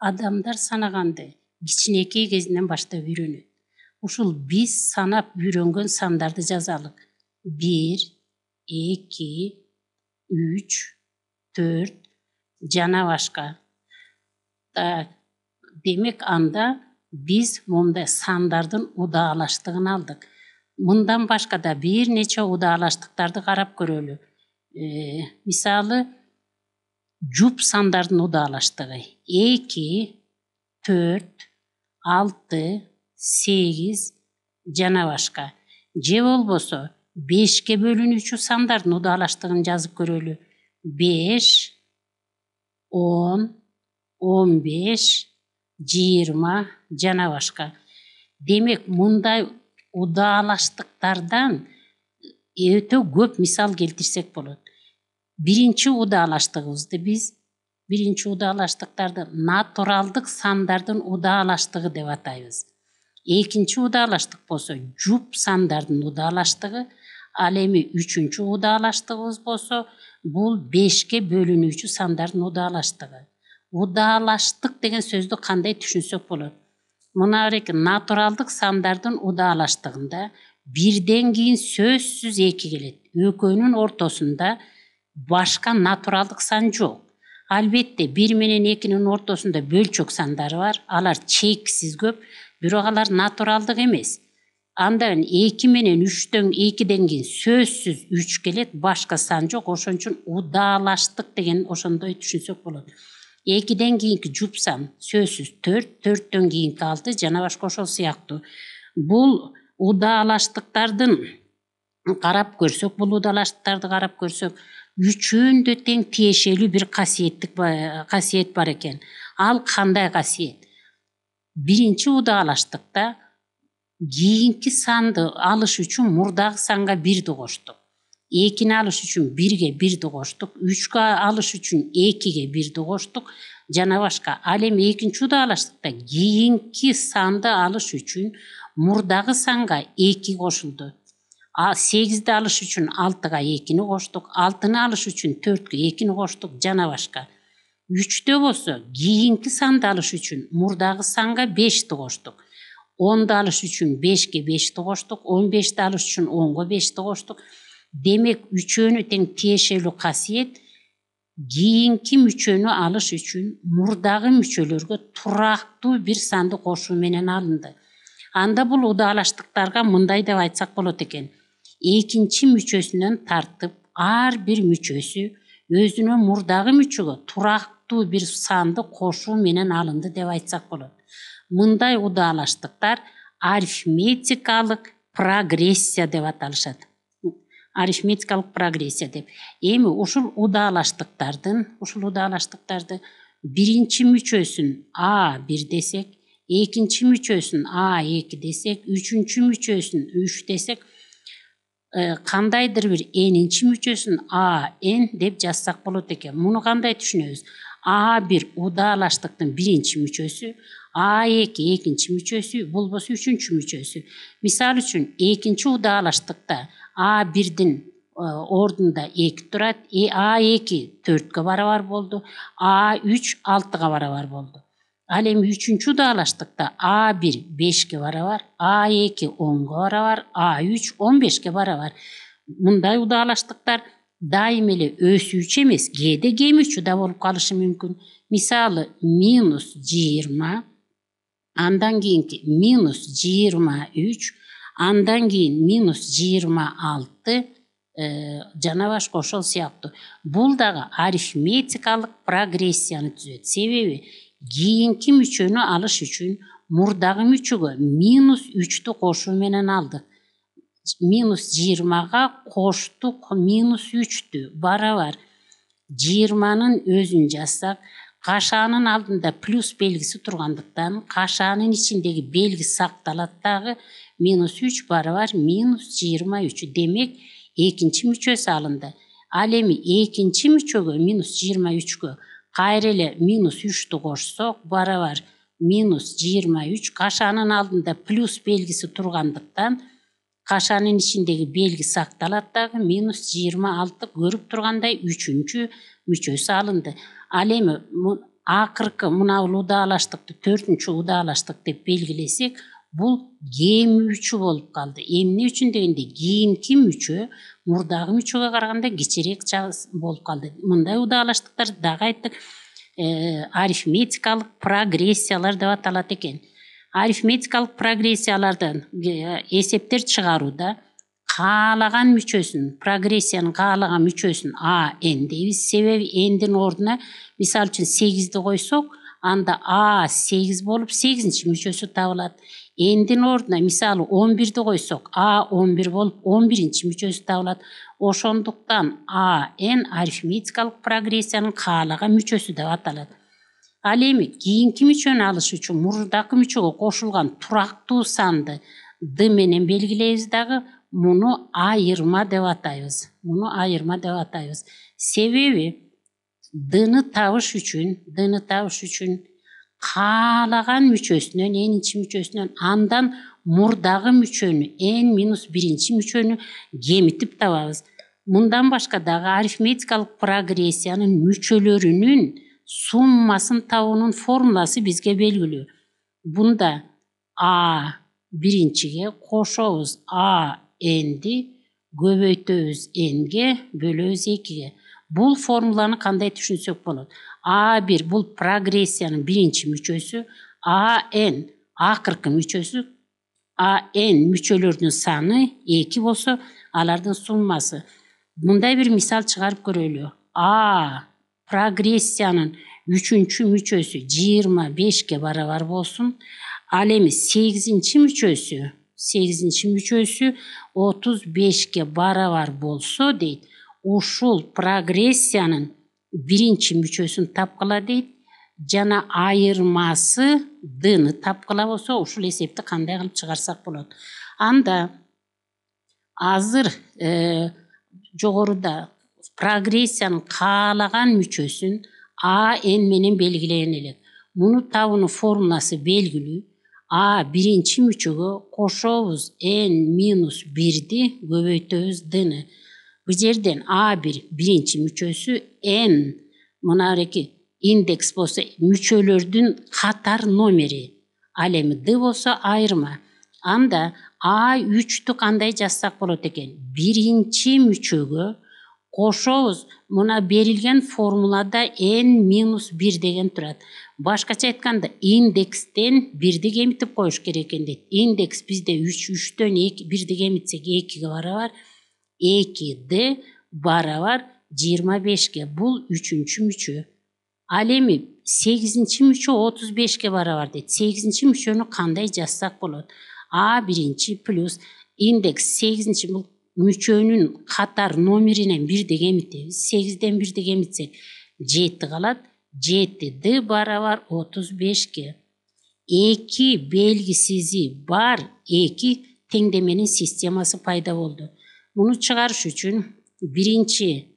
Адамдар санаганды кичинекей кезинен баштап үйрөнөт. Ушул биз санап үйрөнгөн сандарды жазалык. 1, 2, 3, 4 жана башка. Демек анда биз мондай сандардын удаалаштыгын алдык. Мындан башка да бир нече удаалаштыктарды карап көрөлү. Мисалы, жуп сандардын удаалаштыгы 2, 4, 6, 8 жана башка. Же болбосо 5ке бөлүнүүчү сандардын удаалаштыгын жазып көрөлү. 5, 10, 15, 20 жана башка. Демек мындай удаалаштыктардан өтө көп мисал келтирсек болот. Биринчи удаалаштыгыбызды биз биринчи удаалаштыктарды натуралдык сандардын удаалаштыгы деп атайбыз. Экинчи удаалаштык болсо жуп сандардын удаалаштыгы, ал эми үчүнчү удаалаштыгыбыз болсо бул 5ке бөлүнүүчү сандардын удаалаштыгы. Удаалаштык деген сөздү кандай түшүнсөк болот? Мына натуралдык сандардын удаалаштыгында бирден кийин сөзсүз 2 келет. Экөөнүн ортосунда башка натуралдык сан жок. Албетте 1 менен 2-нин ортосунда бөлчөк сандары бар. Алар чексиз көп, бирок алар натуралдык эмес. Андан 2 менен 3дөн 2ден кийин сөзсүз 3 келет, башка сан жок. Ошон үчүн удаалаштык деген ошондой түшүнсөк болот. 2ден кийинки жуп сан сөзсүз 4, 4дөн кийинки 6 жана башка ошол сыяктуу. Бул удаалаштыктардын карап көрсөк, үчөөндө тең тиешелүү бир касиет бар экен. Ал кандай касиет? Биринчи удаалаштыкта кийинки санды алыш үчүн мурдагы санга 1ди коштук. 2-ни алыш үчүн 1ге 1ди коштук, 3кө алыш үчүн 2ге 1ди коштук жана башка. Ал эми экинчи удаалаштыкта кийинки санды алыш үчүн мурдагы санга 2 кошулду. 8ди алыш үчүн 6га 2-ни коштук, 6-ны алыш үчүн 4кө 2-ни коштук жана башка. 3дө болсо кийинки санды алыш үчүн мурдагы санга 5ди коштук. 10ду алыш үчүн 5ке 5ди коштук, 15ди алыш үчүн 10го 5ди коштук. Демек үчөөнү тең тиешелүү касиет кийинки мүчөнү алыш үчүн мурдагы мүчөлөргө турактуу бир санды кошуу менен алынды. Анда бул удаалаштыктарга мындай деп айтсак болот экен. Экинчи мүчөсүнөн тартып, ар бир мүчөсү өзүнө мурдагы мүчөгө турактуу бир санды кошуу менен алынды деп айтсак болот. Мындай удаалаштыктар арифметикалык прогрессия деп аталышат. Арифметикалык прогрессия деп. Эми ушул удаалаштыктарды биринчи мүчөсүн А1 десек, экинчи мүчөсүн А2 десек, үчүнчү мүчөсүн 3 десек, кандайдыр бир энинчи мүчөсүн АN деп жазсак болот экен. Муну кандай түшүнөбүз? А1 удаалаштыктын биринчи мүчөсү, А2 экинчи мүчөсү, болбосо үчүнчү мүчөсү. Мисал үчүн, экинчи удаалаштыкта А1дин ордунда 2 турат, А2 4кө барабар болду, А3 6га барабар болду. Ал эми үчүнчү удаалаштыкта А1 5ке барабар, А2 10го барабар, А3 15ке барабар. Мындай удаалаштыктар дайым эле өсүүчү эмес, кээде кемүүчү да болуп калышы мүмкүн. Мисалы, -20, андан кийинки -23, андан кийин -26 жана башка ошол сыяктуу. Бул дагы арифметикалык прогрессияны түзөт. Себеби кийинки мүчөнү алыш үчүн мурдагы мүчөгө -3ті кошуу менен алдык. -20га коштук -3ті барабар 20нын өзүн жазсак, кашаанын алдында плюс белгиси тургандыктан кашаанын ичиндеги белги сакталат дагы, -3 барабар -23. Демек экинчи мүчөсү алынды. Ал эми экинчи мүчөгө -23гө кайра эле -3ті кошсок барабар -23, кашаанын алдында плюс белгиси тургандыктан кашаанын ичиндеги белги сакталат дагы, -26 көрүп тургандай үчүнчү мүчөсү алынды. Ал эми акыркы мына удаалаштыкты 4-чү удаалаштык деп белгилесек, бул кем мүчө болуп калды. Эмне үчүн дегенде кийинки мүчө мурдагы мүчөгө караганда кичирээк болуп калды. Мындай удаалаштыктар дагы айттык, арифметикалык прогрессиялар деп аталат экен. Арифметикалык прогрессиялардан эсептер чыгарууда каалаган мүчөсүн, прогрессиянын каалаган мүчөсүн n дейбиз. Себеби n'дин ордуна мисалы үчүн 8-ди койсок, анда A8 болуп 8-чи мүчөсү табылат. N'дин ордуна мисалы 11-ди койсок, A11 болуп 11-чи мүчөсү табылат. Ошондуктан n арифметикалык прогрессиянын каалаган мүчөсү деп аталат. Ал эми кийинки мүчөнү алыш үчүн мурдакы мүчөгө кошулган турактуу санды d менен белгилейбиз дагы, муну айырма деп атайбыз. Себеби d-ны табыш үчүн каалаган мүчөсүнөн, n-чи мүчөсүнөн, андан мурдагы мүчөнү, n-1-чи мүчөнү кемитип табабыз. Мындан башка дагы арифметикалык прогрессиянын мүчөлөрүнүн суммасын табуунун формуласы бизге белгилүү. Бунда биринчиге кошобуз n-ди, көбөйтөбүз n-ге, бөлөбүз 2-ге. Бул формуланы кандай түшүнсөк болот? A1 бул прогрессиянын биринчи мүчөсү, n акыркы мүчөсү, n мүчөлөрдүн саны 2 болсо, алардын суммасы. Мындай бир мисал чыгарып көрөлү. Прогрессиянын 3-чү мүчөсү 25-ке барабар болсун. Ал эми 8-чи мүчөсү 35-ке барабар болсо дейт. Ушул прогрессиянын биринчи мүчөсүн тапкыла дейт. Жана айырмасы d-ны тапкыла болсо, ушул эсепти кандай кылып чыгарсак болот? Анда азыр жогоруда прогрессиянын каалаган мүчөсүн n менен белгилеген элек. Муну табуунун формуласы белгилүү. Биринчи мүчөгө кошобуз n-1-ди, көбөйтөбүз d-ны. Бу жерден A1 биринчи мүчөсү, n мынабеки индекс болсо мүчөлөрдүн катар номери. Ал эми d болсо айырма. Анда A3-тү кандай жазсак болот экен? Биринчи мүчөгө кошобуз, мына берилген формулада n-1 деген турат. Башкача айтканда, индекстен 1-ди кемитип коюш керек экен дейт. Индекс бизде 3-төн 1-ди кемитсек 2-ге барабар, 2d барабар 25-ке. Бул 3-чү мүчө. Ал эми 8-чи мүчө 35-ке барабар дейт. 8-чи мүчөнү кандай жазсак болот? Биринчи плюс индекс 8-чи мүчөнүн катар номеринен 1-ди кемитебиз. 8-ден 1-ди кемитсек 7 калат. 7d барабар 35-ке. 2 белгисизи бар 2 теңдеменин системасы пайда болду. Муну чыгарыш үчүн биринчи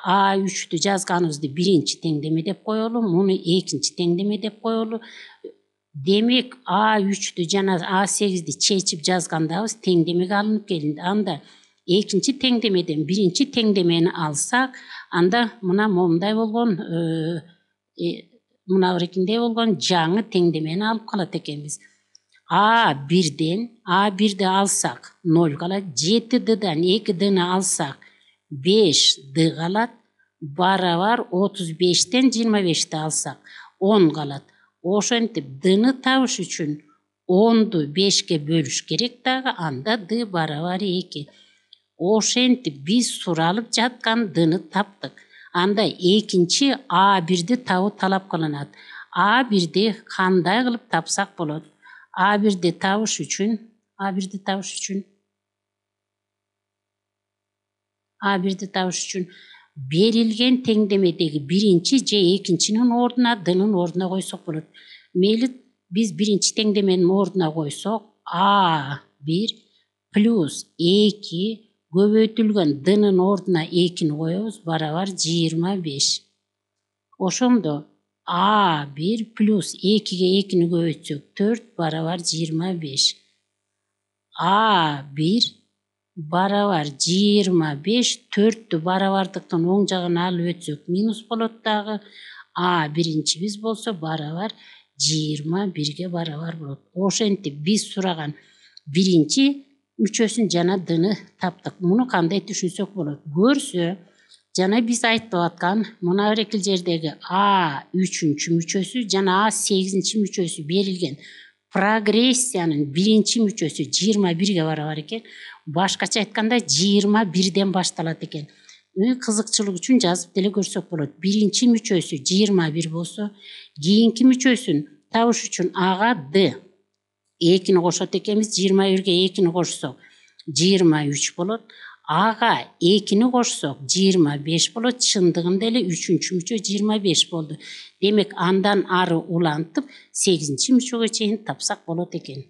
A3-тү жазганыбызды биринчи теңдеме деп коелу, муну экинчи теңдеме деп коелу. Демек A3-тү жана A8-ди чечип жазгандабыз теңдемеге алынып келинди. Анда экинчи теңдемеден биринчи теңдемени алсак, анда мына момундай болгон, мына берекиндей болгон жаңы теңдемени алып калат экенбиз. A1'ди алсак 0 калат, 7d'дан 2d'ni алсак 5d калат, барабар 35'тен 25'ти алсак 10 калат. Ошентип d'ны табыш үчүн 10'ду 5'ке бөлүш керек дагы, анда d барабар 2. Ошентип биз суралып жаткан d'ны таптык. Анда экинчи A1'ди табуу талап кылынат. A1'ди кандай кылып тапсак болот? A1'ди табыш үчүн берилген теңдемедеги биринчи же экинчинин ордуна d'нын ордуна койсок болот. Мейли биз биринчи теңдеменин ордуна койсок, A1 плюс 2 көбөйтүлгөн d'нын ордуна 2-ни коебуз, барабар 25. Ошондо A1 плюс 2-ге 2-ни көбөйтсөк 4 барабар 25. A1 барабар 25, 4'тү барабардыктын оң жагына алып өтсөк минус болот дагы. A birinчибиз болсо барабар 21-ге барабар болот. Ошентип биз сураган биринчи мүчөсүн жана дыны таптык. Муну кандай түшүнсөк болот? Көрсө, жана биз айтып аткан мына эркил жердеги А 3-чү мүчөсү жана А 8-чи мүчөсү берилген прогрессиянын биринчи мүчөсү 21-ге барабар экен. Башкача айтканда 21-ден башталат экен. Кызыкчылык үчүн жазып деле көрсөк болот. Биринчи мүчөсү 21 болсо, кийинки мүчөсүн табыш үчүн Ага Д 2-ни кошот экенбиз. 21-ге 2-ни кошсок 23 болот. Ага 2-ни кошсок 25 болот. Чындыгында эле 3-чү мүчө 25 болду. Демек андан ары улантып 8-чи мүчөгө чейин тапсак болот экен.